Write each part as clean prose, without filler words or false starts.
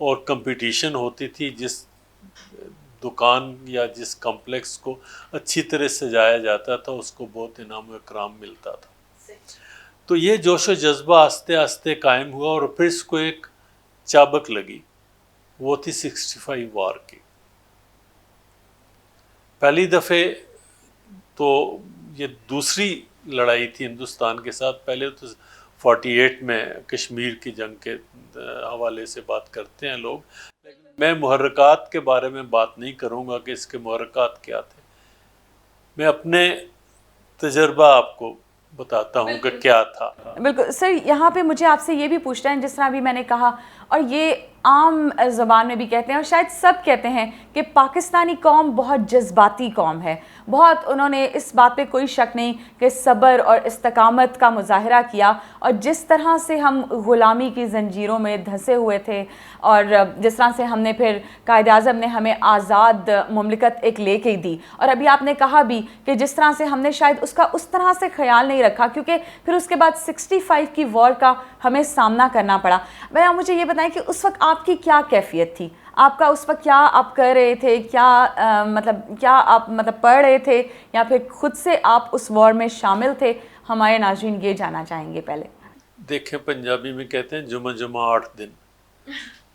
اور کمپٹیشن ہوتی تھی. جس دکان یا جس کمپلیکس کو اچھی طرح سجایا جاتا تھا اس کو بہت انعام و اکرام ملتا تھا. تو یہ جوش و جذبہ آہستہ آہستہ قائم ہوا اور پھر اس کو ایک چابک لگی، وہ تھی 65 وار کی. پہلی دفعہ تو یہ دوسری لڑائی تھی ہندوستان کے ساتھ. پہلے تو 48 میں کشمیر کی جنگ کے حوالے سے بات کرتے ہیں لوگ. میں محرکات کے بارے میں بات نہیں کروں گا کہ اس کے محرکات کیا تھے. میں اپنے تجربہ آپ کو بتاتا ہوں کہ کیا تھا. بالکل سر، یہاں پہ مجھے آپ سے یہ بھی پوچھنا ہے، جس طرح بھی میں نے کہا اور یہ عام زبان میں بھی کہتے ہیں اور شاید سب کہتے ہیں کہ پاکستانی قوم بہت جذباتی قوم ہے. بہت انہوں نے اس بات پہ کوئی شک نہیں کہ صبر اور استقامت کا مظاہرہ کیا، اور جس طرح سے ہم غلامی کی زنجیروں میں دھنسے ہوئے تھے اور جس طرح سے ہم نے پھر قائد اعظم نے ہمیں آزاد مملکت ایک لے کے دی. اور ابھی آپ نے کہا بھی کہ جس طرح سے ہم نے شاید اس کا اس طرح سے خیال نہیں رکھا، کیونکہ پھر اس کے بعد 65 کی وار کا ہمیں سامنا کرنا پڑا. بھیا مجھے یہ بتائیں کہ اس وقت آپ کی کیا کیفیت تھی؟ آپ کا اس وقت کیا آپ کر رہے تھے؟ کیا آپ پڑھ رہے تھے یا پھر خود سے آپ اس وار میں شامل تھے؟ ہمارے ناظرین یہ جاننا چاہیں گے. پہلے دیکھیں، پنجابی میں کہتے ہیں جمعہ جمعہ 8 دن.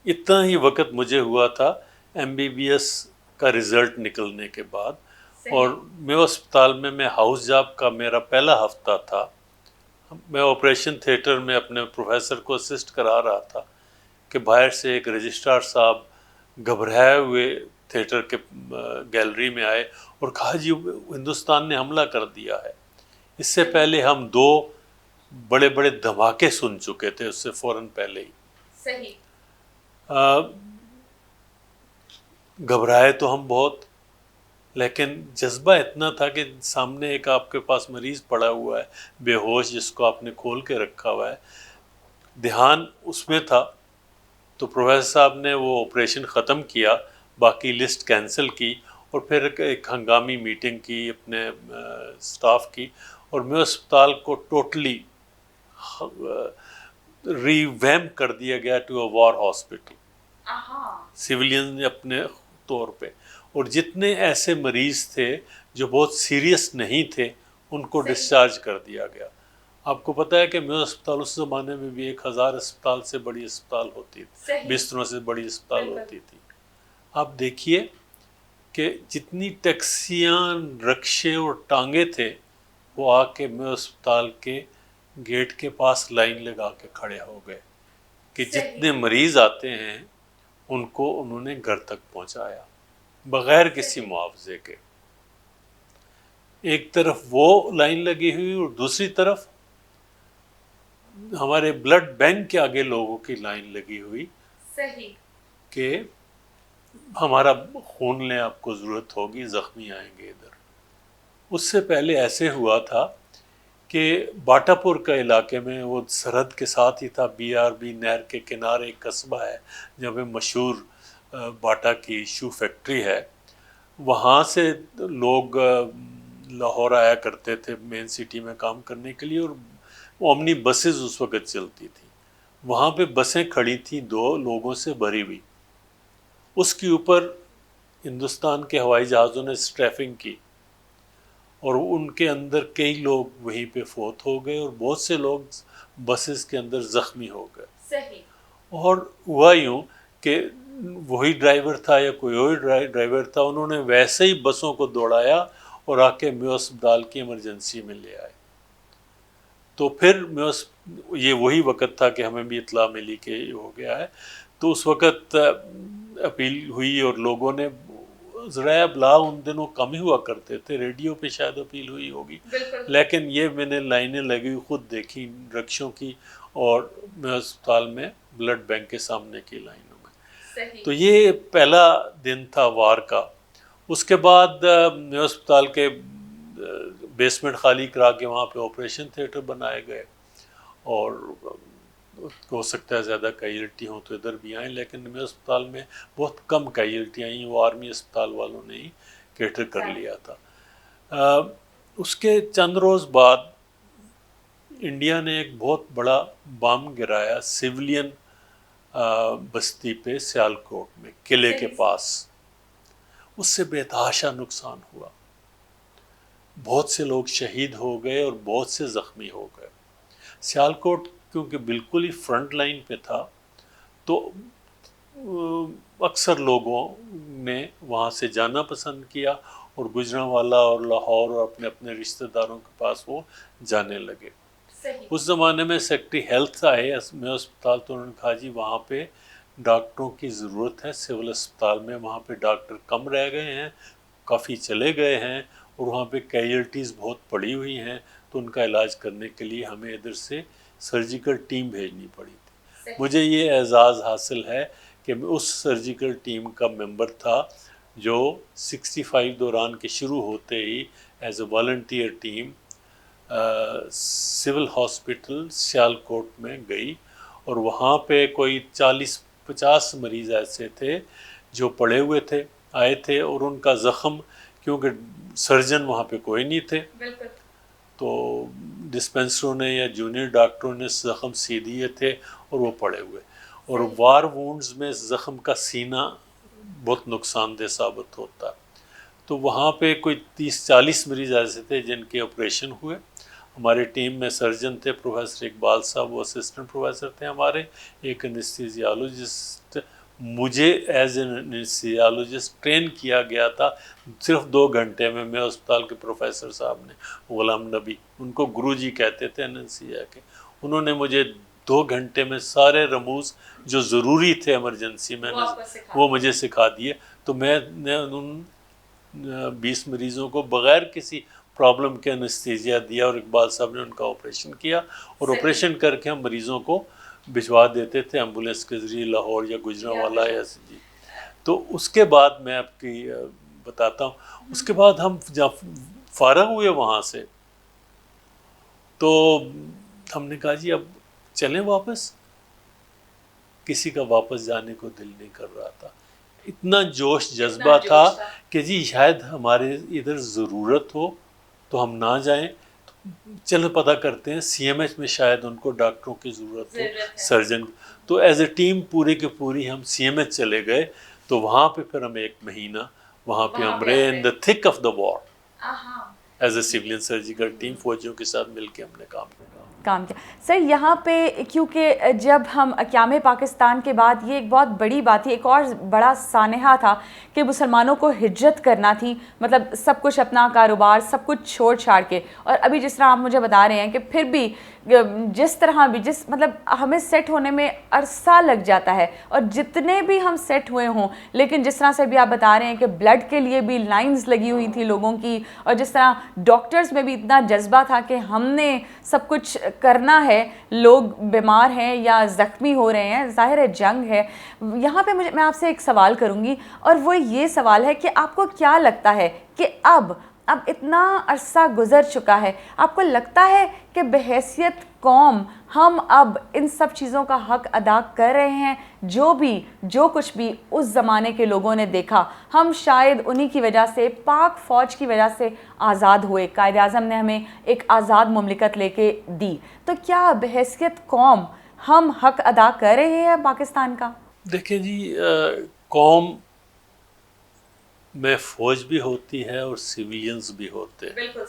اتنا ہی وقت مجھے ہوا تھا MBBS کا رزلٹ نکلنے کے بعد، اور میں اسپتال میں ہاؤس جاب کا میرا پہلا ہفتہ تھا. میں آپریشن تھیٹر میں اپنے پروفیسر کو اسسٹ کرا رہا تھا کہ باہر سے ایک رجسٹرار صاحب گھبرائے ہوئے تھیٹر کے گیلری میں آئے اور کہا جی ہندوستان نے حملہ کر دیا ہے. اس سے پہلے ہم 2 بڑے بڑے دھماکے سن چکے تھے اس سے فوراً پہلے ہی. صحیح. گھبرائے تو ہم بہت، لیکن جذبہ اتنا تھا کہ سامنے ایک آپ کے پاس مریض پڑا ہوا ہے بے ہوش، جس کو آپ نے کھول کے رکھا ہوا ہے. دھیان اس میں تھا. تو پروفیسر صاحب نے وہ آپریشن ختم کیا، باقی لسٹ کینسل کی، اور پھر ایک ہنگامی میٹنگ کی اپنے سٹاف کی، اور میں اسپتال کو ٹوٹلی ری ویمپ کر دیا گیا to a war hospital civilian نے اپنے طور پہ. اور جتنے ایسے مریض تھے جو بہت سیریس نہیں تھے ان کو ڈسچارج کر دیا گیا. آپ کو پتہ ہے کہ میو اسپتال اس زمانے میں بھی 1000 اسپتال سے بڑی اسپتال ہوتی تھی، بستروں سے بڑی اسپتال ہوتی تھی. آپ دیکھیے کہ جتنی ٹیکسیاں، رکشے اور ٹانگے تھے وہ آ کے میو اسپتال کے گیٹ کے پاس لائن لگا کے کھڑے ہو گئے کہ جتنے مریض آتے ہیں ان کو انہوں نے گھر تک پہنچایا بغیر کسی معاوضے کے. ایک طرف وہ لائن لگی ہوئی اور دوسری طرف ہمارے بلڈ بینک کے آگے لوگوں کی لائن لگی ہوئی کہ ہمارا خون لیں، آپ کو ضرورت ہوگی، زخمی آئیں گے ادھر. اس سے پہلے ایسے ہوا تھا کہ باٹا پور کا علاقے میں، وہ سرحد کے ساتھ ہی تھا، BRB نہر کے کنارے ایک قصبہ ہے جہاں پہ مشہور باٹا کی شو فیکٹری ہے. وہاں سے لوگ لاہور آیا کرتے تھے مین سٹی میں کام کرنے کے لیے، اور اومنی بسز اس وقت چلتی تھی. وہاں پہ بسیں کھڑی تھیں 2 لوگوں سے بھری ہوئی. اس کے اوپر ہندوستان کے ہوائی جہازوں نے اسٹریفنگ کی اور ان کے اندر کئی لوگ وہیں پہ فوت ہو گئے اور بہت سے لوگ بسز کے اندر زخمی ہو گئے. صحیح. اور ہوا یوں کہ وہی ڈرائیور تھا یا کوئی اور ڈرائیور تھا، انہوں نے ویسے ہی بسوں کو دوڑایا اور آ کے میو اسپتال کی ایمرجنسی میں لے آئے. تو پھر یہ وہی وقت تھا کہ ہمیں بھی اطلاع ملی کہ یہ ہو گیا ہے. تو اس وقت اپیل ہوئی اور لوگوں نے، ذرائع ابلاغ ان دنوں کم ہی ہوا کرتے تھے، ریڈیو پہ شاید اپیل ہوئی ہوگی، لیکن یہ میں نے لائنیں لگی خود دیکھی رکشوں کی اور میں اسپتال میں بلڈ بینک کے سامنے کی لائنوں میں. تو یہ پہلا دن تھا وار کا. اس کے بعد میں اسپتال کے بیسمنٹ خالی کرا کے وہاں پہ آپریشن تھیٹر بنائے گئے، اور ہو سکتا ہے زیادہ کیجولٹی ہوں تو ادھر بھی آئیں، لیکن میں اسپتال میں بہت کم کیجولٹی آئیں، وہ آرمی اسپتال والوں نے ہی کیٹر کر لیا تھا. اس کے چند روز بعد انڈیا نے ایک بہت بڑا بم گرایا سویلین بستی پہ سیالکوٹ میں قلعے کے پاس، اس سے بے تحاشا نقصان ہوا، بہت سے لوگ شہید ہو گئے اور بہت سے زخمی ہو گئے۔ سیالکوٹ کیونکہ بالکل ہی فرنٹ لائن پہ تھا تو اکثر لوگوں نے وہاں سے جانا پسند کیا اور گجرانوالہ اور لاہور اور اپنے اپنے رشتہ داروں کے پاس وہ جانے لگے۔ اس زمانے میں سیکٹری ہیلتھ آئے میں اسپتال، تو انہوں نے کہا جی وہاں پہ ڈاکٹروں کی ضرورت ہے، سول اسپتال میں وہاں پہ ڈاکٹر کم رہ گئے ہیں، کافی چلے گئے ہیں اور وہاں پہ کیجولٹیز بہت پڑی ہوئی ہیں، تو ان کا علاج کرنے کے لیے ہمیں ادھر سے سرجیکل ٹیم بھیجنی پڑی تھی۔ مجھے یہ اعزاز حاصل ہے کہ میں اس سرجیکل ٹیم کا ممبر تھا جو 65 دوران کے شروع ہوتے ہی as a volunteer team civil hospital Sialkot میں گئی، اور وہاں پہ کوئی 40-50 مریض ایسے تھے جو پڑے ہوئے تھے، آئے تھے، اور ان کا زخم، کیونکہ سرجن وہاں پہ کوئی نہیں تھے تو ڈسپینسروں نے یا جونیئر ڈاکٹروں نے زخم سی دیے تھے اور وہ پڑے ہوئے، اور وار وونڈز میں زخم کا سینہ بہت نقصان دہ ثابت ہوتا ہے۔ تو وہاں پہ کوئی 30-40 مریض ایسے تھے جن کے آپریشن ہوئے۔ ہماری ٹیم میں سرجن تھے پروفیسر اقبال صاحب، وہ اسسٹنٹ پروفیسر تھے ہمارے، ایک انیستھیزیالوجسٹ، مجھے ایز این انیستھیزیالوجسٹ ٹرین کیا گیا تھا صرف 2 گھنٹے میں۔ میں اسپتال کے پروفیسر صاحب نے، غلام نبی، ان کو گرو جی کہتے تھے انیستھیزیا کے، انہوں نے مجھے 2 گھنٹے میں سارے رموز جو ضروری تھے ایمرجنسی میں وہ مجھے سکھا دیے۔ تو میں نے ان 20 مریضوں کو بغیر کسی پرابلم کے انیستھیزیا دیا، اور اقبال صاحب نے ان کا آپریشن کیا، اور آپریشن کر کے ہم مریضوں کو بھجوا دیتے تھے ایمبولینس کے ذریعے لاہور یا گجرانوالہ یا جی۔ تو اس کے بعد میں آپ کی بتاتا ہوں، اس کے بعد ہم جب فارغ ہوئے وہاں سے تو ہم نے کہا جی اب چلیں واپس، کسی کا واپس جانے کو دل نہیں کر رہا تھا، اتنا جوش جذبہ تھا کہ جی شاید ہمارے ادھر ضرورت ہو تو ہم نہ جائیں، چلو پتہ کرتے ہیں سی ایم ایچ میں شاید ان کو ڈاکٹروں کی ضرورت ہو، سرجن۔ تو ایز اے ٹیم پوری کے پوری ہم سی ایم ایچ چلے گئے، تو وہاں پہ پھر ہم 1 مہینہ وہاں پہ ہم رہے in the thick of the war as a civilian surgical team, فوجیوں کے ساتھ مل کے ہم نے کام کیا۔ سر یہاں پہ کیونکہ جب ہم قیام پاکستان کے بعد یہ ایک بہت بڑی بات تھی، ایک اور بڑا سانحہ تھا کہ مسلمانوں کو ہجرت کرنا تھی، مطلب سب کچھ اپنا کاروبار سب کچھ چھوڑ چھاڑ کے، اور ابھی جس طرح آپ مجھے بتا رہے ہیں کہ پھر بھی جس طرح بھی مطلب ہمیں سیٹ ہونے میں عرصہ لگ جاتا ہے، اور جتنے بھی ہم سیٹ ہوئے ہوں، لیکن جس طرح سے بھی آپ بتا رہے ہیں کہ بلڈ کے لیے بھی لائنز لگی ہوئی تھی لوگوں کی، اور جس طرح ڈاکٹرز میں بھی اتنا جذبہ تھا کہ ہم نے سب کچھ کرنا ہے، لوگ بیمار ہیں یا زخمی ہو رہے ہیں، ظاہر ہے جنگ ہے۔ یہاں پہ میں آپ سے ایک سوال کروں گی، اور وہ یہ سوال ہے کہ آپ کو کیا لگتا ہے کہ اب اتنا عرصہ گزر چکا ہے، آپ کو لگتا ہے کہ بحیثیت قوم ہم اب ان سب چیزوں کا حق ادا کر رہے ہیں؟ جو کچھ بھی اس زمانے کے لوگوں نے دیکھا، ہم شاید انہی کی وجہ سے، پاک فوج کی وجہ سے آزاد ہوئے، قائد اعظم نے ہمیں ایک آزاد مملکت لے کے دی، تو کیا بحیثیت قوم ہم حق ادا کر رہے ہیں پاکستان کا؟ دیکھیں جی، قوم میں فوج بھی ہوتی ہے اور سویلینز بھی ہوتے ہیں۔ بالکل۔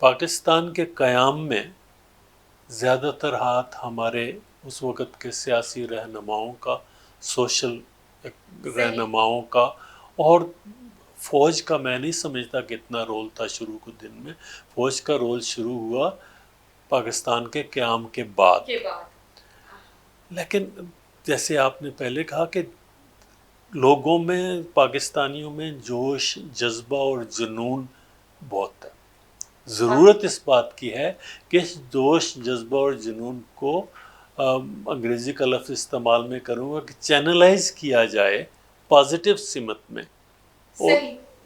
پاکستان کے قیام میں زیادہ تر ہاتھ ہمارے اس وقت کے سیاسی رہنماؤں کا، سوشل رہنماؤں کا، اور فوج کا میں نہیں سمجھتا کہ اتنا رول تھا شروع کے دن میں۔ فوج کا رول شروع ہوا پاکستان کے قیام کے بعد، لیکن جیسے آپ نے پہلے کہا کہ لوگوں میں، پاکستانیوں میں جوش، جذبہ اور جنون بہت ہے۔ ضرورت اس بات کی ہے کہ اس جوش، جذبہ اور جنون کو انگریزی کا لفظ استعمال میں کروں گا کہ چینلائز کیا جائے پازیٹیو سمت میں، اور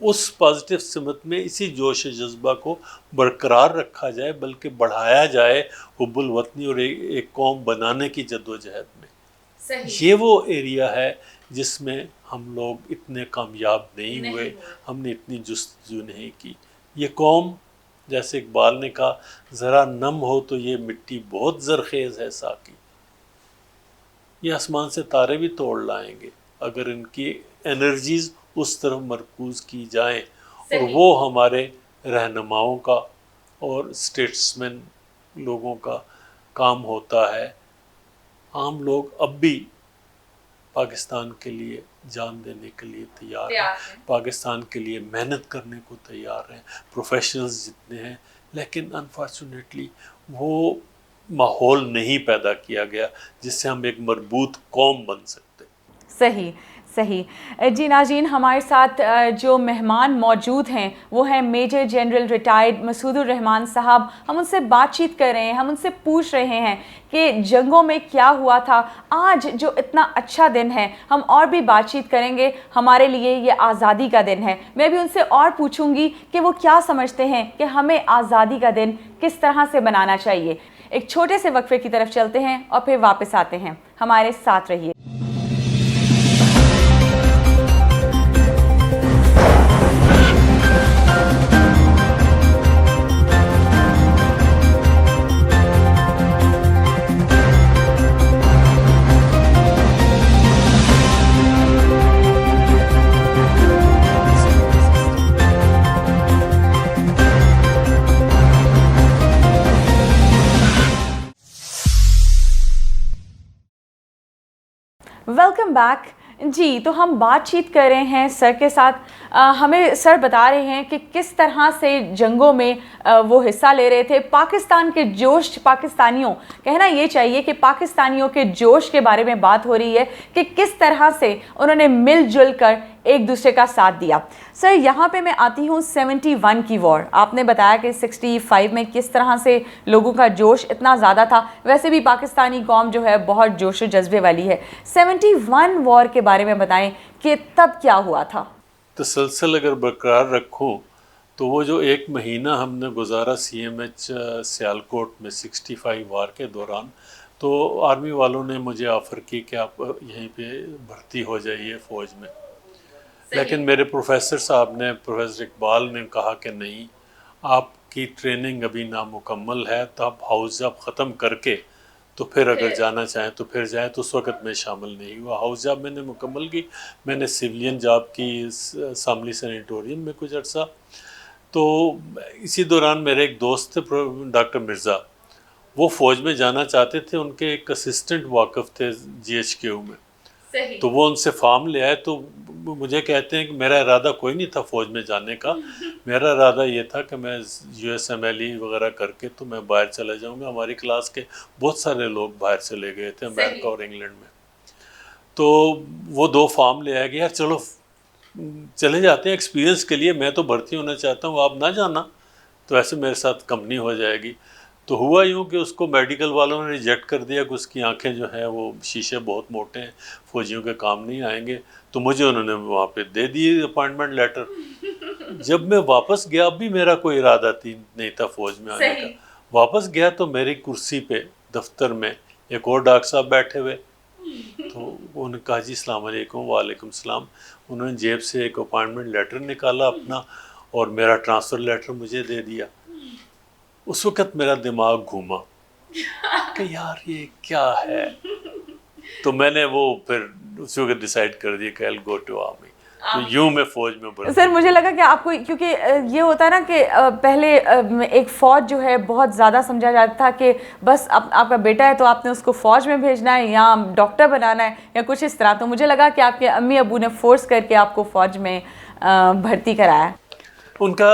اس پازیٹیو سمت میں اسی جوش و جذبہ کو برقرار رکھا جائے، بلکہ بڑھایا جائے حب الوطنی اور ایک قوم بنانے کی جدوجہد میں۔ یہ وہ ایریا ہے جس میں ہم لوگ اتنے کامیاب نہیں ہوئے، ہم نے اتنی جستجو نہیں کی۔ یہ قوم، جیسے اقبال نے کہا، ذرا نم ہو تو یہ مٹی بہت زرخیز ہے ساقی، یہ آسمان سے تارے بھی توڑ لائیں گے اگر ان کی انرجیز اس طرف مرکوز کی جائیں. اور وہ ہمارے رہنماؤں کا اور اسٹیٹسمین لوگوں کا کام ہوتا ہے. عام لوگ اب بھی پاکستان کے لیے جان دینے کے لیے تیار ہیں, پاکستان کے لیے محنت کرنے کو تیار ہیں, پروفیشنلز جتنے ہیں, لیکن انفارچونیٹلی وہ ماحول نہیں پیدا کیا گیا جس سے ہم ایک مربوط قوم بن سکتے. صحیح صحیح. جی ناظرین, ہمارے ساتھ جو مہمان موجود ہیں وہ ہیں میجر جنرل ریٹائرڈ مسعود الرحمان صاحب. ہم ان سے بات چیت کر رہے ہیں, ہم ان سے پوچھ رہے ہیں کہ جنگوں میں کیا ہوا تھا. آج جو اتنا اچھا دن ہے, ہم اور بھی بات چیت کریں گے. ہمارے لیے یہ آزادی کا دن ہے. میں بھی ان سے اور پوچھوں گی کہ وہ کیا سمجھتے ہیں کہ ہمیں آزادی کا دن کس طرح سے منانا چاہیے. ایک چھوٹے سے وقفے کی طرف چلتے ہیں اور پھر واپس آتے ہیں. ہمارے ساتھ رہیے. Welcome back. جی, تو ہم بات چیت کر رہے ہیں سر کے ساتھ. ہمیں سر بتا رہے ہیں کہ کس طرح سے جنگوں میں وہ حصہ لے رہے تھے. پاکستان کے جوش, پاکستانیوں, کہنا یہ چاہیے کہ پاکستانیوں کے جوش کے بارے میں بات ہو رہی ہے کہ کس طرح سے انہوں نے مل جل کر ایک دوسرے کا ساتھ دیا. سر, یہاں پہ میں آتی ہوں 71 کی وار. آپ نے بتایا کہ 65 میں کس طرح سے لوگوں کا جوش اتنا زیادہ تھا. ویسے بھی پاکستانی قوم جو ہے بہت جوش و جذبے والی ہے. 71 وار کے بارے میں بتائیں کہ تب کیا ہوا تھا. تسلسل اگر برقرار رکھوں تو وہ جو ایک مہینہ ہم نے گزارا CMH سیالکوٹ میں 65 وار کے دوران, تو آرمی والوں نے مجھے آفر کی کہ آپ یہیں پہ بھرتی ہو جائیے فوج میں. لیکن میرے پروفیسر صاحب نے, پروفیسر اقبال نے کہا کہ نہیں, آپ کی ٹریننگ ابھی نامکمل ہے, تو آپ ہاؤس جاب ختم کر کے تو پھر اگر جانا چاہیں تو پھر جائیں. تو اس وقت میں شامل نہیں ہوا. ہاؤس جاب میں نے مکمل کی. میں نے سویلین جاب کی ساملی سینیٹوریم میں کچھ عرصہ. تو اسی دوران میرے ایک دوست تھے ڈاکٹر مرزا, وہ فوج میں جانا چاہتے تھے. ان کے ایک اسسٹنٹ واقف تھے GHQ میں, تو وہ ان سے فارم لے آئے. تو مجھے کہتے ہیں کہ میرا ارادہ کوئی نہیں تھا فوج میں جانے کا. میرا ارادہ یہ تھا کہ میں USMLE وغیرہ کر کے تو میں باہر چلا جاؤں گا. ہماری کلاس کے بہت سارے لوگ باہر چلے گئے تھے, امریکہ اور انگلینڈ میں. تو وہ 2 فارم لے آئے کہ یار چلو چلے جاتے ہیں ایکسپیرینس کے لیے, میں تو بھرتی ہونا چاہتا ہوں, آپ نہ جانا تو ایسے میرے ساتھ کمپنی ہو جائے گی. تو ہوا یوں کہ اس کو میڈیکل والوں نے ریجیکٹ کر دیا کہ اس کی آنکھیں جو ہیں وہ شیشے بہت موٹے ہیں, فوجیوں کے کام نہیں آئیں گے. تو مجھے انہوں نے وہاں پہ دے دی اپائنٹمنٹ لیٹر. جب میں واپس گیا, اب بھی میرا کوئی ارادہ نہیں تھا فوج میں آنے کا. واپس گیا تو میری کرسی پہ دفتر میں ایک اور ڈاکٹر صاحب بیٹھے ہوئے. تو انہوں نے کہا جی السلام علیکم. وعلیکم السلام. انہوں نے جیب سے ایک اپائنٹمنٹ لیٹر نکالا اپنا, اور میرا ٹرانسفر لیٹر مجھے دے دیا. اس وقت میرا دماغ گھوما کہ یار یہ کیا ہے. تو میں نے وہ پھر اسی وقت ڈیسائیڈ کر دیا کہ I'll go to army. تو یوں میں فوج میں بھرتی. سر مجھے لگا کہ آپ کو, کیونکہ یہ ہوتا ہے نا کہ پہلے ایک فوج جو ہے بہت زیادہ سمجھا جاتا تھا کہ بس آپ کا بیٹا ہے تو آپ نے اس کو فوج میں بھیجنا ہے یا ڈاکٹر بنانا ہے یا کچھ اس طرح. تو مجھے لگا کہ آپ کے امی ابو نے فورس کر کے آپ کو فوج میں بھرتی کرایا. ان کا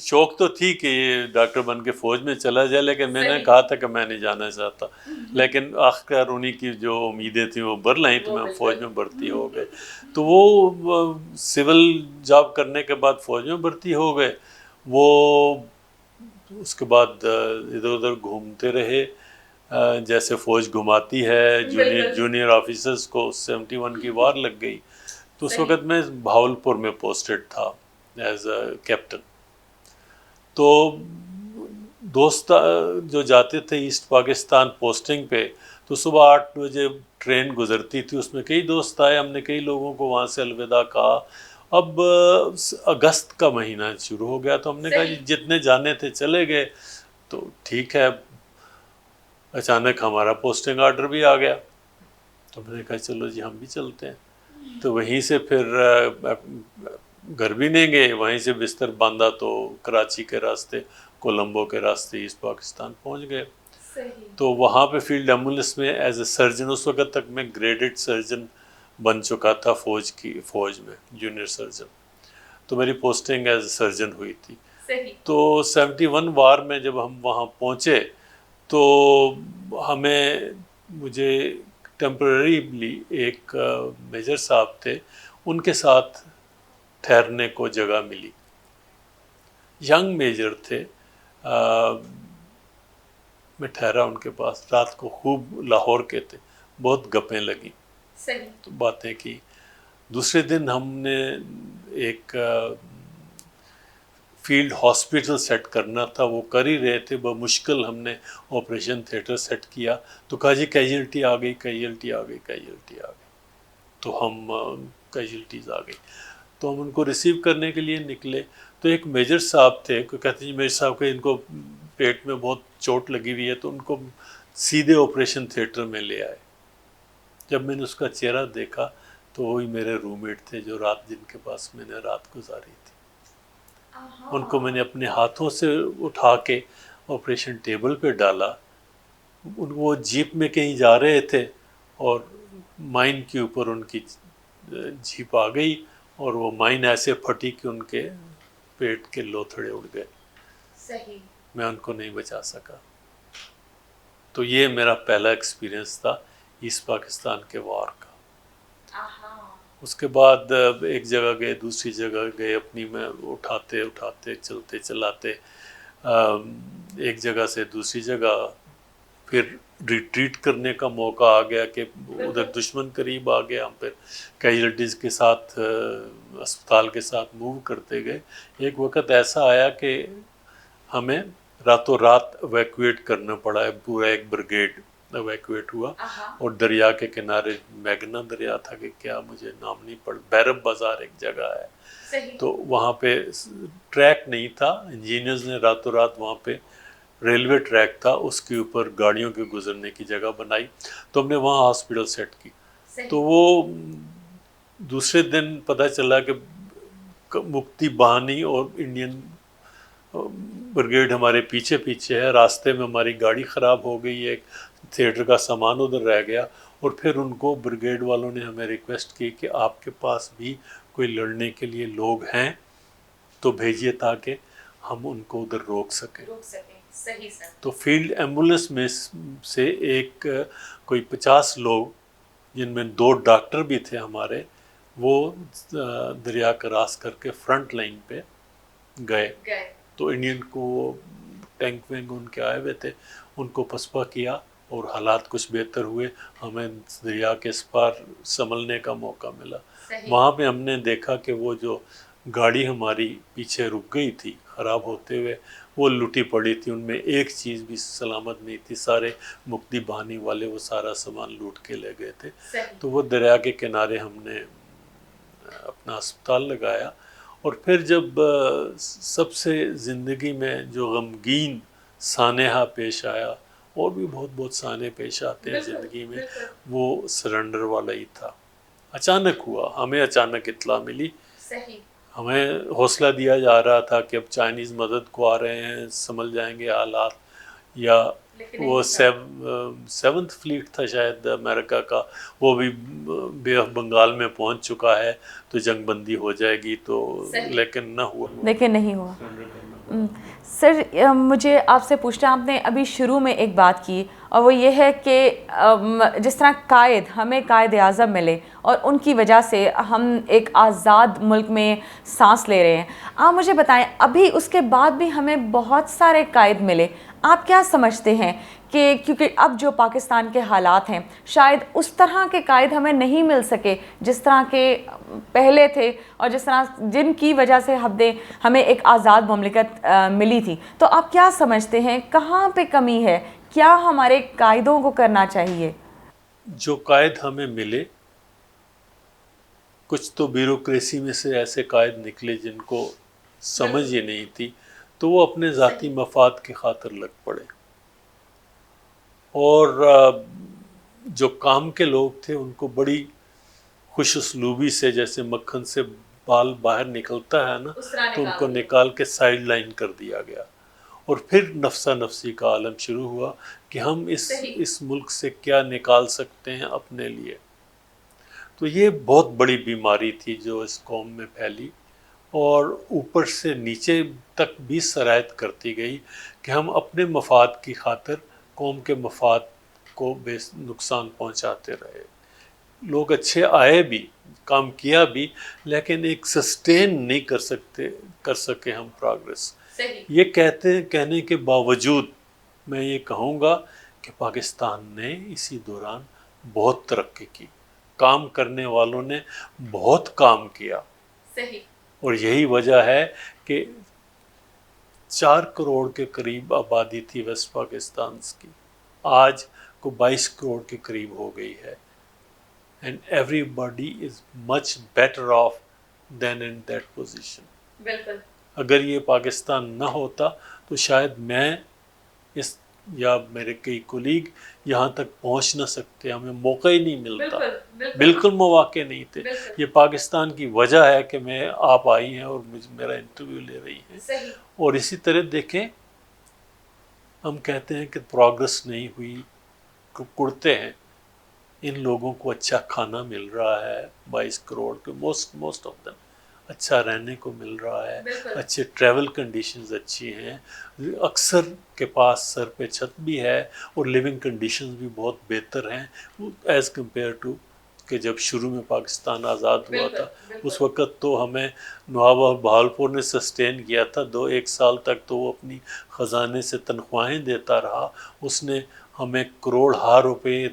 شوق تو تھی کہ یہ ڈاکٹر بن کے فوج میں چلا جائے, لیکن میں نے کہا تھا کہ میں نہیں جانا چاہتا. لیکن آخر انہی کی جو امیدیں تھیں وہ بر لائیں, تو میں فوج میں بھرتی ہو گئے. تو وہ سول جاب کرنے کے بعد فوج میں بھرتی ہو گئے. وہ اس کے بعد ادھر ادھر گھومتے رہے جیسے فوج گھماتی ہے جونیئر آفیسرز کو. 71 کی وار لگ گئی. تو اس وقت میں بھاولپور میں پوسٹڈ تھا ایز اے کیپٹن. تو دوست جو جاتے تھے ایسٹ پاکستان پوسٹنگ پہ, تو صبح 8 بجے ٹرین گزرتی تھی. اس میں کئی دوست آئے, ہم نے کئی لوگوں کو وہاں سے الوداع کہا. اب اگست کا مہینہ شروع ہو گیا, تو ہم نے کہا جی جتنے جانے تھے چلے گئے. تو ٹھیک ہے, اچانک ہمارا پوسٹنگ آرڈر بھی آ گیا. تو میں نے کہا چلو جی ہم بھی چلتے ہیں. تو وہیں سے پھر گھر بھی نہیں گئے, وہیں سے بستر باندھا تو کراچی کے راستے, کولمبو کے راستے ایسٹ پاکستان پہنچ گئے. تو وہاں پہ فیلڈ ایمبولینس میں ایز اے سرجن, اس وقت تک میں گریڈڈ سرجن بن چکا تھا فوج میں, جونیئر سرجن. تو میری پوسٹنگ ایز اے سرجن ہوئی تھی. تو 71 وار میں جب ہم وہاں پہنچے تو مجھے ٹیمپرریلی ایک میجر صاحب تھے, ان کے ساتھ ٹھہرنے کو جگہ ملی. ینگ میجر تھے, میں ٹھہرا ان کے پاس. رات کو خوب لاہور کے تھے, بہت گپیں لگی, تو باتیں کی. دوسرے دن ہم نے ایک فیلڈ ہاسپٹل سیٹ کرنا تھا, وہ کر ہی رہے تھے. بمشکل ہم نے آپریشن تھیٹر سیٹ کیا. تو کہا جی کیجولٹی آ گئی, کیجولٹی آ گئی, کیجولٹی آ گئی. تو ہم کیجولٹیز آ گئی, تو ہم ان کو ریسیو کرنے کے لیے نکلے. تو ایک میجر صاحب تھے, کہتے ہیں میجر صاحب کے ان کو پیٹ میں بہت چوٹ لگی ہوئی ہے, تو ان کو سیدھے آپریشن تھیٹر میں لے آئے. جب میں نے اس کا چہرہ دیکھا تو وہی میرے روم میٹ تھے جو جن کے پاس میں نے رات گزاری تھی. ان کو میں نے اپنے ہاتھوں سے اٹھا کے آپریشن ٹیبل پہ ڈالا. وہ جیپ میں کہیں جا رہے تھے اور مائن کے اوپر ان کی جیپ آ گئی, اور وہ مائن ایسے پھٹی کہ ان کے پیٹ کے لوتھڑے اڑ گئے. میں ان کو نہیں بچا سکا. تو یہ میرا پہلا ایکسپیرینس تھا ایسٹ پاکستان کے وار کا. اس کے بعد ایک جگہ گئے, دوسری جگہ گئے, اپنی میں اٹھاتے چلتے چلاتے ایک جگہ سے دوسری جگہ. پھر ریٹریٹ کرنے کا موقع آ گیا کہ ادھر دشمن قریب آ گیا. ہم پھر کیجولٹیز کے ساتھ اسپتال کے ساتھ موو کرتے گئے. ایک وقت ایسا آیا کہ ہمیں راتوں رات ایویکویٹ کرنا پڑا ہے. پورا ایک بریگیڈ ایویکویٹ ہوا, اور دریا کے کنارے میگنا دریا تھا کہ کیا مجھے نام نہیں پڑ, بیرب بازار ایک جگہ ہے. تو وہاں پہ ٹریک نہیں تھا, انجینئرز نے راتوں رات وہاں پہ ریلوے ٹریک تھا, اس کے اوپر گاڑیوں کے گزرنے کی جگہ بنائی. تو ہم نے وہاں ہاسپٹل سیٹ کی. تو وہ دوسرے دن پتہ چلا کہ مکتی بہانی اور انڈین بریگیڈ ہمارے پیچھے پیچھے ہے. راستے میں ہماری گاڑی خراب ہو گئی, ایک تھیٹر کا سامان ادھر رہ گیا. اور پھر ان کو بریگیڈ والوں نے ہمیں ریکویسٹ کی کہ آپ کے پاس بھی کوئی لڑنے کے لیے لوگ ہیں تو بھیجیے تاکہ ہم ان کو ادھر روک سکیں. صحیح سر. تو فیلڈ ایمبولینس میں سے ایک کوئی 50 لوگ, جن میں 2 ڈاکٹر بھی تھے ہمارے, وہ دریا کراس کر کے فرنٹ لائن پہ گئے. تو انڈین کو ٹینک وینک ان کے آئے ہوئے تھے, ان کو پسپا کیا اور حالات کچھ بہتر ہوئے. ہمیں دریا کے اس پار سنبھلنے کا موقع ملا. وہاں پہ ہم نے دیکھا کہ وہ جو گاڑی ہماری پیچھے رک گئی تھی خراب ہوتے ہوئے, وہ لٹی پڑی تھی. ان میں ایک چیز بھی سلامت نہیں تھی. سارے مکتی بہانی والے وہ سارا سامان لوٹ کے لے گئے تھے. تو وہ دریا کے کنارے ہم نے اپنا اسپتال لگایا. اور پھر جب سب سے زندگی میں جو غمگین سانحہ پیش آیا, اور بھی بہت سانحے پیش آتے ہیں زندگی میں, وہ سرنڈر والا ہی تھا. اچانک ہوا, ہمیں اچانک اطلاع ملی. ہمیں حوصلہ دیا جا رہا تھا کہ اب چائنیز مدد کو آ رہے ہیں, سنبھل جائیں گے حالات. یا وہ 7th فلیٹ تھا شاید امریکہ کا, وہ بھی بے آف بنگال میں پہنچ چکا ہے, تو جنگ بندی ہو جائے گی. تو لیکن نہ ہوا. لیکن نہیں ہوا. سر مجھے آپ سے پوچھنا, آپ نے ابھی شروع میں ایک بات کی, اور وہ یہ ہے کہ جس طرح ہمیں قائد اعظم ملے اور ان کی وجہ سے ہم ایک آزاد ملک میں سانس لے رہے ہیں. آپ مجھے بتائیں, ابھی اس کے بعد بھی ہمیں بہت سارے قائد ملے. آپ کیا سمجھتے ہیں کہ کیونکہ اب جو پاکستان کے حالات ہیں, شاید اس طرح کے قائد ہمیں نہیں مل سکے جس طرح کے پہلے تھے, اور جس طرح جن کی وجہ سے ہمیں ایک آزاد مملکت ملی تھی. تو آپ کیا سمجھتے ہیں کہاں پہ کمی ہے؟ کیا ہمارے قائدوں کو کرنا چاہیے؟ جو قائد ہمیں ملے, کچھ تو بیوروکریسی میں سے ایسے قائد نکلے جن کو سمجھ ہی نہیں تھی, تو وہ اپنے ذاتی مفاد کی خاطر لگ پڑے. اور جو کام کے لوگ تھے ان کو بڑی خوش اسلوبی سے، جیسے مکھن سے بال باہر نکلتا ہے نا، تو ان کو نکال کے سائیڈ لائن کر دیا گیا، اور پھر نفسا نفسی کا عالم شروع ہوا کہ ہم اس ملک سے کیا نکال سکتے ہیں اپنے لیے۔ تو یہ بہت بڑی بیماری تھی جو اس قوم میں پھیلی، اور اوپر سے نیچے تک بھی سرایت کرتی گئی کہ ہم اپنے مفاد کی خاطر قوم کے مفاد کو بے نقصان پہنچاتے رہے۔ لوگ اچھے آئے بھی، کام کیا بھی، لیکن ایک سسٹین نہیں کر سکے ہم پروگریس۔ یہ کہنے کے باوجود میں یہ کہوں گا کہ پاکستان نے اسی دوران بہت ترقی کی، کام کرنے والوں نے بہت کام کیا، اور یہی وجہ ہے کہ 4 کروڑ کے قریب آبادی تھی ویسٹ پاکستان کی، آج کو 22 کروڑ کے قریب ہو گئی ہے، and everybody is much better off than in that position۔ بالکل۔ اگر یہ پاکستان نہ ہوتا تو شاید میں یا میرے کئی کولیگ یہاں تک پہنچ نہ سکتے، ہمیں موقع ہی نہیں ملتا، بالکل مواقع نہیں تھے۔ یہ پاکستان کی وجہ ہے کہ میں آپ آئی ہیں اور میرا انٹرویو لے رہی ہیں۔ اور اسی طرح دیکھیں، ہم کہتے ہیں کہ پروگرس نہیں ہوئی، کڑتے ہیں، ان لوگوں کو اچھا کھانا مل رہا ہے، 22 کروڑ کے موسٹ آف دم اچھا رہنے کو مل رہا ہے، اچھے ٹریول کنڈیشنز اچھی ہیں، اکثر کے پاس سر پہ چھت بھی ہے، اور لیونگ کنڈیشنز بھی بہت بہتر ہیں ایز کمپیئر ٹو کہ جب شروع میں پاکستان آزاد ہوا تھا۔ اس وقت تو ہمیں نواب اور بہاولپور نے سسٹین کیا تھا، 1 سال تک تو وہ اپنی خزانے سے تنخواہیں دیتا رہا، اس نے ہمیں کروڑ روپے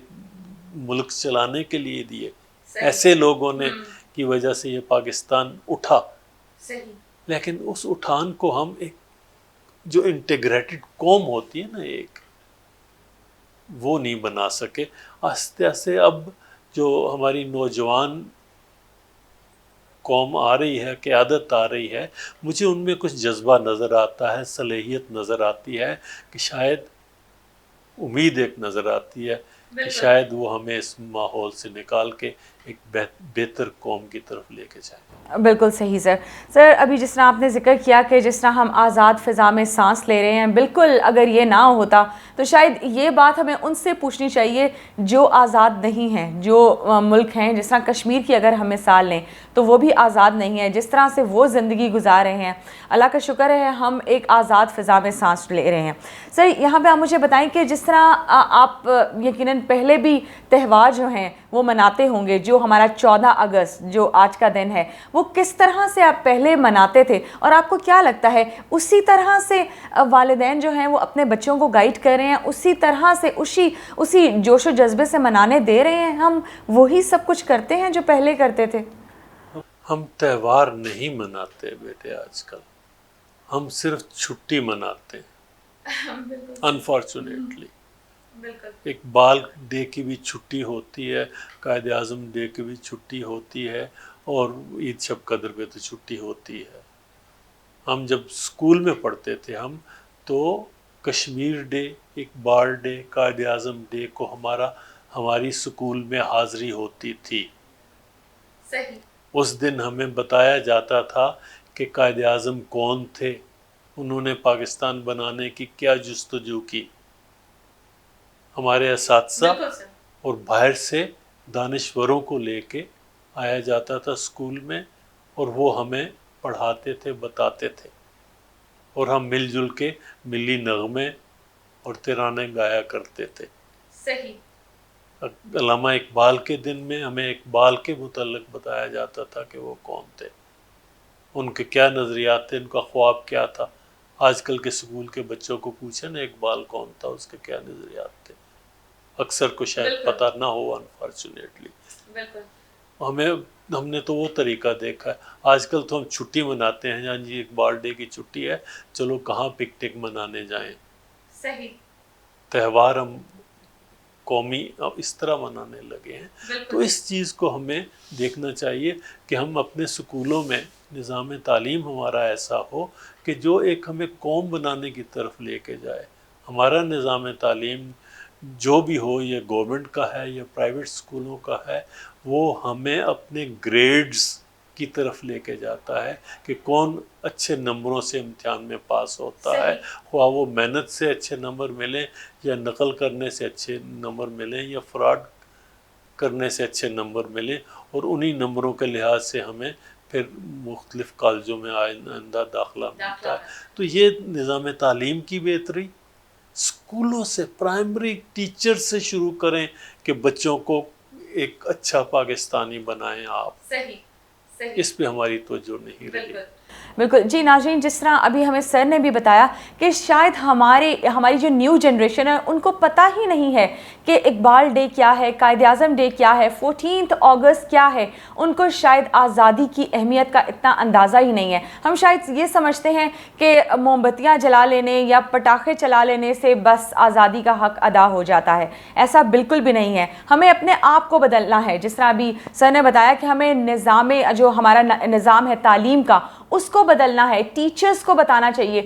ملک چلانے کے لیے دیے۔ ایسے لوگوں نے کی وجہ سے یہ پاکستان اٹھا، لیکن اس اٹھان کو ہم ایک جو انٹیگریٹڈ قوم ہوتی ہے نا، ایک وہ نہیں بنا سکے۔ آہستہ آہستہ اب جو ہماری نوجوان قوم آ رہی ہے، قیادت آ رہی ہے، مجھے ان میں کچھ جذبہ نظر آتا ہے، صلاحیت نظر آتی ہے، کہ شاید امید ایک نظر آتی ہے کہ شاید وہ ہمیں اس ماحول سے نکال کے ایک بہتر قوم کی طرف لے کے جائیں۔ بالکل صحیح سر، ابھی جس طرح آپ نے ذکر کیا کہ جس طرح ہم آزاد فضا میں سانس لے رہے ہیں، بالکل اگر یہ نہ ہوتا تو شاید یہ بات ہمیں ان سے پوچھنی چاہیے جو آزاد نہیں ہیں، جو ملک ہیں، جس طرح کشمیر کی اگر ہم مثال لیں تو وہ بھی آزاد نہیں ہے، جس طرح سے وہ زندگی گزار رہے ہیں، اللہ کا شکر ہے ہم ایک آزاد فضا میں سانس لے رہے ہیں۔ سر یہاں پہ آپ مجھے بتائیں کہ جس طرح آپ یقیناً پہلے بھی تہوار جو ہیں وہ مناتے ہوں گے، جو ہمارا 14 اگست جو آج کا دن ہے، وہ کس طرح سے آپ پہلے مناتے تھے، اور آپ کو کیا لگتا ہے اسی طرح سے والدین جو ہیں وہ اپنے بچوں کو گائیڈ کر رہے ہیں، اسی طرح سے اسی جوش و جذبے سے منانے دے رہے ہیں، ہم وہی سب کچھ کرتے ہیں جو پہلے کرتے تھے؟ ہم تہوار نہیں مناتے بیٹے آج کل، ہم صرف چھٹی مناتے ہیں، انفارچونیٹلی۔ اقبال ڈے کی بھی چھٹی ہوتی ہے، قائد اعظم ڈے کی بھی چھٹی ہوتی ہے، اور عید شب قدر پہ تو چھٹی ہوتی ہے۔ ہم جب اسکول میں پڑھتے تھے ہم تو Kashmir day, Iqbal day, Quaid Azam day کو ہماری اسکول میں حاضری ہوتی تھی۔ اس دن ہمیں بتایا جاتا تھا کہ قائد اعظم کون تھے، انہوں نے پاکستان بنانے کی کیا جستجو کی۔ ہمارے اساتذہ اور باہر سے دانشوروں کو لے کے آیا جاتا تھا اسکول میں، اور وہ ہمیں پڑھاتے تھے، بتاتے تھے، اور ہم مل جل کے ملی نغمے اور ترانے گایا کرتے تھے۔ علامہ اقبال کے دن میں ہمیں اقبال کے متعلق بتایا جاتا تھا کہ وہ کون تھے، ان کے کیا نظریات تھے، ان کا خواب کیا تھا۔ آج کل کے اسکول کے بچوں کو پوچھیں نا اقبال کون تھا، اس کے کیا نظریات تھے، اکثر کو شاید پتہ نہ ہو، انفارچونیٹلی۔ ہم نے تو وہ طریقہ دیکھا ہے۔ آج کل تو ہم چھٹی مناتے ہیں، ہاں جی اقبال ڈے کی چھٹی ہے، چلو کہاں پکنک منانے جائیں۔ تہوار ہم قومی اس طرح منانے لگے ہیں۔ تو اس چیز کو ہمیں دیکھنا چاہیے کہ ہم اپنے سکولوں میں نظام تعلیم ہمارا ایسا ہو کہ جو ایک ہمیں قوم بنانے کی طرف لے کے جائے۔ ہمارا نظام تعلیم جو بھی ہو، یہ گورنمنٹ کا ہے یا پرائیویٹ اسکولوں کا ہے، وہ ہمیں اپنے گریڈز کی طرف لے کے جاتا ہے کہ کون اچھے نمبروں سے امتحان میں پاس ہوتا ہے، خواہ وہ محنت سے اچھے نمبر ملیں یا نقل کرنے سے اچھے نمبر ملیں یا فراڈ کرنے سے اچھے نمبر ملیں، اور انہی نمبروں کے لحاظ سے ہمیں پھر مختلف کالجوں میں آئندہ داخلہ ملتا ہے۔ تو یہ نظام تعلیم کی بہتری اسکولوں سے، پرائمری ٹیچر سے شروع کریں کہ بچوں کو ایک اچھا پاکستانی بنائیں آپ، اس پہ ہماری توجہ نہیں رہی۔ بالکل جی ناظرین، جس طرح ابھی ہمیں سر نے بھی بتایا کہ شاید ہماری جو نیو جنریشن ہے ان کو پتہ ہی نہیں ہے کہ اقبال ڈے کیا ہے، قائد اعظم ڈے کیا ہے، 14 اگست کیا ہے۔ ان کو شاید آزادی کی اہمیت کا اتنا اندازہ ہی نہیں ہے۔ ہم شاید یہ سمجھتے ہیں کہ موم بتیاں جلا لینے یا پٹاخے چلا لینے سے بس آزادی کا حق ادا ہو جاتا ہے، ایسا بالکل بھی نہیں ہے۔ ہمیں اپنے آپ کو بدلنا ہے، جس طرح ابھی سر نے بتایا کہ ہمیں جو ہمارا نظام ہے تعلیم کا، اس کو بدلنا ہے۔ ٹیچرز کو بتانا چاہیے،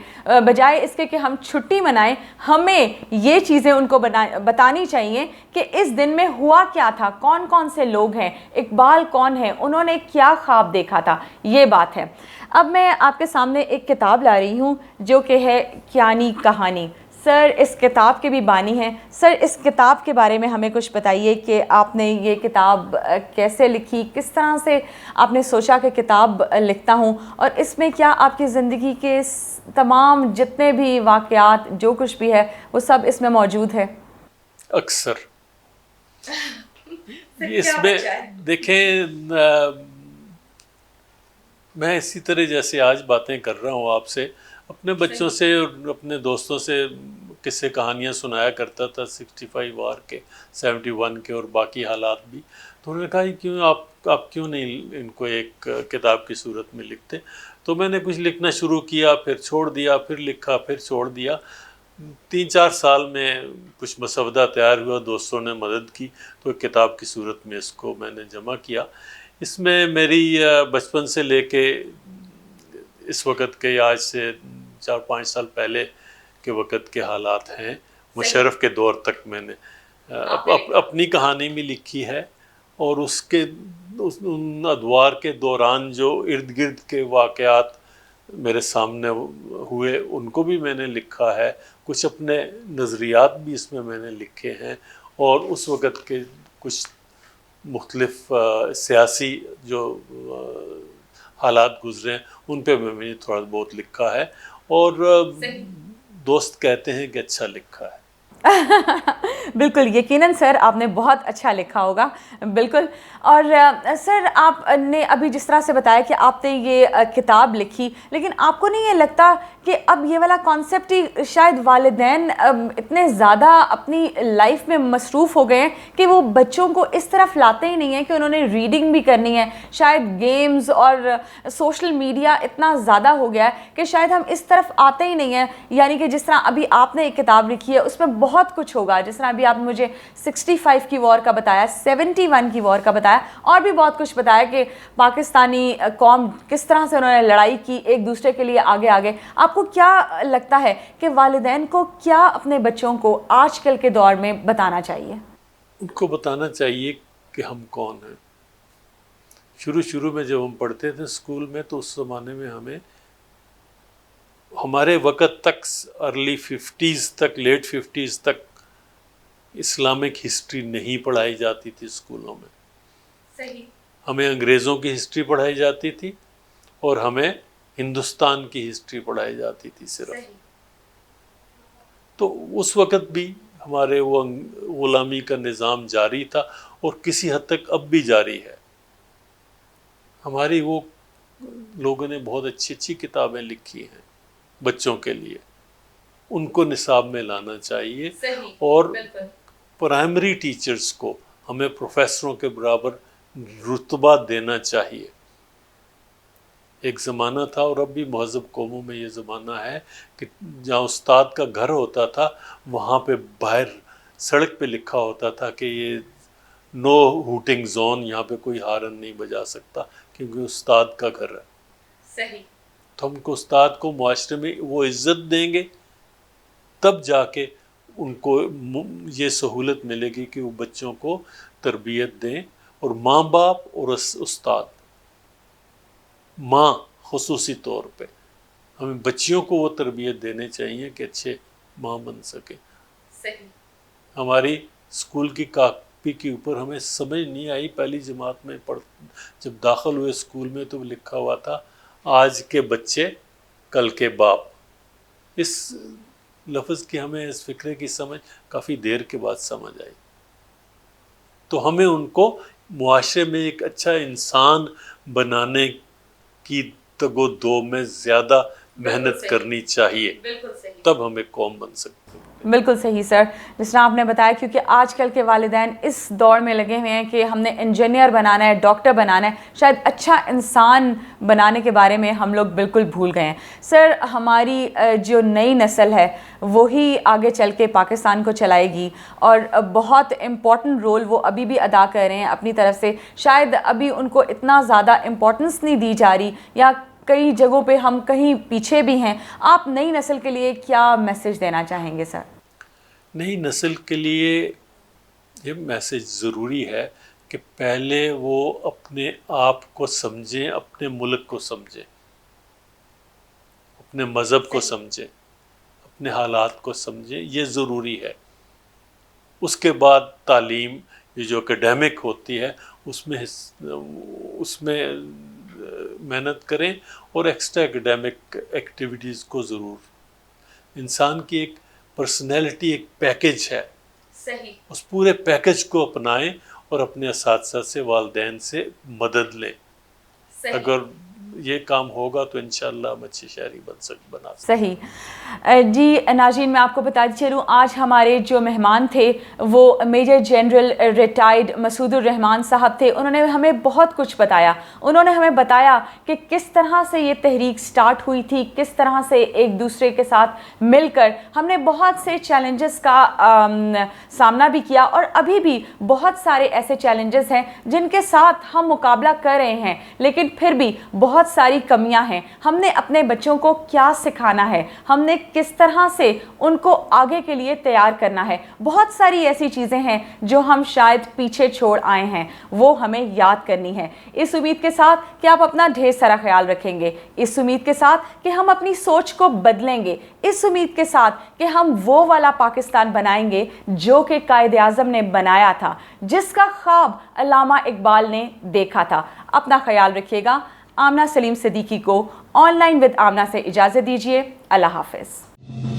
بجائے اس کے کہ ہم چھٹی منائیں، ہمیں یہ چیزیں ان کو بتانی چاہیے کہ اس دن میں ہوا کیا تھا، کون کون سے لوگ ہیں، اقبال کون ہے، انہوں نے کیا خواب دیکھا تھا، یہ بات ہے۔ اب میں آپ کے سامنے ایک کتاب لا رہی ہوں جو کہ ہے کیانی کہانی۔ سر اس کتاب کے بھی بانی ہیں۔ سر اس کتاب کے بارے میں ہمیں کچھ بتائیے کہ آپ نے یہ کتاب کیسے لکھی، کس طرح سے آپ نے سوچا کہ کتاب لکھتا ہوں، اور اس میں کیا آپ کی زندگی کے تمام جتنے بھی واقعات جو کچھ بھی ہے وہ سب اس میں موجود ہے؟ اکثر اس میں دیکھیں، میں اسی طرح جیسے آج باتیں کر رہا ہوں آپ سے، اپنے بچوں سے اور اپنے دوستوں سے قصے کہانیاں سنایا کرتا تھا 65 وار کے، 71 کے اور باقی حالات بھی۔ تو انہوں نے کہا کیوں آپ کیوں نہیں ان کو ایک کتاب کی صورت میں لکھتے؟ تو میں نے کچھ لکھنا شروع کیا، پھر چھوڑ دیا، پھر لکھا، پھر چھوڑ دیا۔ 3-4 سال میں کچھ مسودہ تیار ہوا، دوستوں نے مدد کی، تو ایک کتاب کی صورت میں اس کو میں نے جمع کیا۔ اس میں میری بچپن سے لے کے اس وقت کے، آج سے 4-5 سال پہلے کے وقت کے حالات ہیں، مشرف کے دور تک میں نے اپنی کہانی بھی لکھی ہے، اور ان ادوار کے دوران جو ارد گرد کے واقعات میرے سامنے ہوئے ان کو بھی میں نے لکھا ہے۔ کچھ اپنے نظریات بھی اس میں نے لکھے ہیں، اور اس وقت کے کچھ مختلف سیاسی جو حالات گزرے ہیں ان پہ میں نے تھوڑا بہت لکھا ہے، اور دوست کہتے ہیں کہ اچھا لکھا ہے۔ بالکل، یقیناً سر آپ نے بہت اچھا لکھا ہوگا، بالکل۔ اور سر آپ نے ابھی جس طرح سے بتایا کہ آپ نے یہ کتاب لکھی، لیکن آپ کو نہیں یہ لگتا کہ اب یہ والا کانسیپٹ ہی شاید والدین اتنے زیادہ اپنی لائف میں مصروف ہو گئے ہیں کہ وہ بچوں کو اس طرف لاتے ہی نہیں ہیں کہ انہوں نے ریڈنگ بھی کرنی ہے؟ شاید گیمز اور سوشل میڈیا اتنا زیادہ ہو گیا ہے کہ شاید ہم اس طرف آتے ہی نہیں ہیں۔ یعنی کہ جس طرح ابھی آپ نے ایک کتاب لکھی ہے اس میں بہت کچھ ہوگا، جس طرح ابھی آپ نے مجھے 65 کی وار کا بتایا، 71 کی وار کا بتایا، اور بھی بہت کچھ بتایا کہ پاکستانی قوم کس طرح سے انہوں نے لڑائی کی ایک دوسرے کے لیے آگے آگے۔ آپ کو کیا لگتا ہے کہ والدین کو کیا اپنے بچوں کو آج کل کے دور میں بتانا چاہیے؟ ان کو بتانا چاہیے کہ ہم کون ہیں۔ شروع میں جب ہم پڑھتے تھے اسکول میں تو اس زمانے میں ہمارے وقت تک ارلی 50s تک، لیٹ 50s تک اسلامک ہسٹری نہیں پڑھائی جاتی تھی اسکولوں میں۔ صحیح۔ ہمیں انگریزوں کی ہسٹری پڑھائی جاتی تھی، اور ہمیں ہندوستان کی ہسٹری پڑھائی جاتی تھی صرف۔ تو اس وقت بھی ہمارے وہ غلامی کا نظام جاری تھا، اور کسی حد تک اب بھی جاری ہے۔ ہماری وہ لوگوں نے بہت اچھی کتابیں لکھی ہیں بچوں کے لیے، ان کو نصاب میں لانا چاہیے۔ اور پرائمری ٹیچرز کو ہمیں پروفیسروں کے برابر رتبہ دینا چاہیے۔ ایک زمانہ تھا، اور اب بھی مہذب قوموں میں یہ زمانہ ہے، کہ جہاں استاد کا گھر ہوتا تھا وہاں پہ باہر سڑک پہ لکھا ہوتا تھا کہ یہ نو ہوٹنگ زون، یہاں پہ کوئی ہارن نہیں بجا سکتا کیونکہ استاد کا گھر ہے۔ صحیح۔ تو ہم کو استاد کو معاشرے میں وہ عزت دیں گے، تب جا کے ان کو یہ سہولت ملے گی کہ وہ بچوں کو تربیت دیں، اور ماں باپ اور استاد، ماں خصوصی طور پہ ہمیں بچیوں کو وہ تربیت دینے چاہیے کہ اچھے ماں بن سکے. ہماری اسکول کی کاپی کے اوپر ہمیں سمجھ نہیں آئی، پہلی جماعت میں جب داخل ہوئے اسکول میں تو لکھا ہوا تھا آج کے بچے کل کے باپ. اس لفظ کی ہمیں اس فکرے کی سمجھ کافی دیر کے بعد سمجھ آئی. تو ہمیں ان کو معاشرے میں ایک اچھا انسان بنانے کی تگ و دو میں زیادہ محنت کرنی چاہیے، تب ہمیں قوم بن سکتی ہے. بالکل صحیح سر، جس طرح آپ نے بتایا، کیونکہ آج کل کے والدین اس دور میں لگے ہوئے ہیں کہ ہم نے انجینئر بنانا ہے، ڈاکٹر بنانا ہے، شاید اچھا انسان بنانے کے بارے میں ہم لوگ بالکل بھول گئے ہیں. سر، ہماری جو نئی نسل ہے وہی آگے چل کے پاکستان کو چلائے گی، اور بہت امپورٹنٹ رول وہ ابھی بھی ادا کر رہے ہیں اپنی طرف سے. شاید ابھی ان کو اتنا زیادہ امپورٹنس نہیں دی جا رہی، یا کئی جگہوں پہ ہم کہیں پیچھے بھی ہیں. آپ نئی نسل کے لیے کیا میسج دینا چاہیں گے سر؟ نئی نسل کے لیے یہ میسج ضروری ہے کہ پہلے وہ اپنے آپ کو سمجھیں، اپنے ملک کو سمجھیں، اپنے مذہب کو سمجھیں، اپنے حالات کو سمجھیں. یہ ضروری ہے. اس کے بعد تعلیم یہ جو اکیڈیمک ہوتی ہے اس میں محنت کریں، اور ایکسٹرا اکیڈیمک ایکٹیویٹیز کو ضرور. انسان کی ایک پرسنالٹی ایک پیکج ہے، اس پورے پیکج کو اپنائیں اور اپنے اساتذہ سے، والدین سے مدد لیں. اگر یہ کام ہوگا تو انشاءاللہ ہم اچھی شہری بنا سکتے. صحیح. جی ناظرین، میں آپ کو بتا چلوں، آج ہمارے جو مہمان تھے وہ میجر جنرل ریٹائرڈ مسعود الرحمان صاحب تھے. انہوں نے ہمیں بہت کچھ بتایا. انہوں نے ہمیں بتایا کہ کس طرح سے یہ تحریک سٹارٹ ہوئی تھی، کس طرح سے ایک دوسرے کے ساتھ مل کر ہم نے بہت سے چیلنجز کا سامنا بھی کیا، اور ابھی بھی بہت سارے ایسے چیلنجز ہیں جن کے ساتھ ہم مقابلہ کر رہے ہیں، لیکن پھر بھی بہت ساری کمیاں ہیں. ہم نے اپنے بچوں کو کیا سکھانا ہے، ہم نے کس طرح سے ان کو آگے کے لیے تیار کرنا ہے. بہت ساری ایسی چیزیں ہیں جو ہم شاید پیچھے چھوڑ آئے ہیں، وہ ہمیں یاد کرنی ہے. اس امید کے ساتھ کہ آپ اپنا ڈھیر سارا خیال رکھیں گے، اس امید کے ساتھ کہ ہم اپنی سوچ کو بدلیں گے، اس امید کے ساتھ کہ ہم وہ والا پاکستان بنائیں گے جو کہ قائد اعظم نے بنایا تھا، جس کا خواب علامہ اقبال نے دیکھا تھا. اپنا خیال رکھیے گا. آمنہ سلیم صدیقی کو آن لائن ود آمنہ سے اجازت دیجیے. اللہ حافظ.